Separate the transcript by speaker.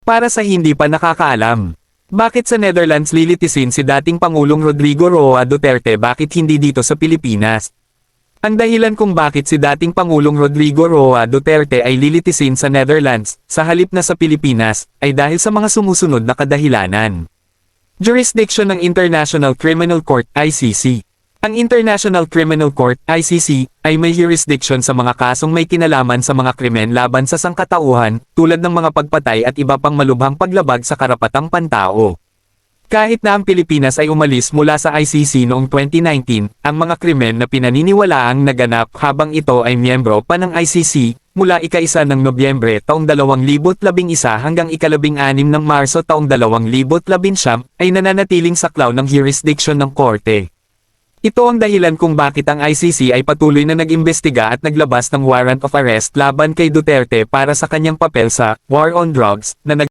Speaker 1: Para sa hindi pa nakakaalam, bakit sa Netherlands lilitisin si dating Pangulong Rodrigo Roa Duterte, bakit hindi dito sa Pilipinas? Ang dahilan kung bakit si dating Pangulong Rodrigo Roa Duterte ay lilitisin sa Netherlands, sa halip na sa Pilipinas, ay dahil sa mga sumusunod na kadahilanan. Jurisdiction ng International Criminal Court (ICC). Ang International Criminal Court (ICC) ay may jurisdiction sa mga kasong may kinalaman sa mga krimen laban sa sangkatauhan, tulad ng mga pagpatay at iba pang malubhang paglabag sa karapatang pantao. Kahit na ang Pilipinas ay umalis mula sa ICC noong 2019, ang mga krimen na pinaniniwalaang naganap habang ito ay miyembro pa ng ICC, mula ika-1 ng Nobyembre taong 2011 hanggang ika-16 ng Marso taong 2019, ay nananatiling saklaw ng jurisdiction ng korte. Ito ang dahilan kung bakit ang ICC ay patuloy na nag-imbestiga at naglabas ng warrant of arrest laban kay Duterte para sa kanyang papel sa war on drugs na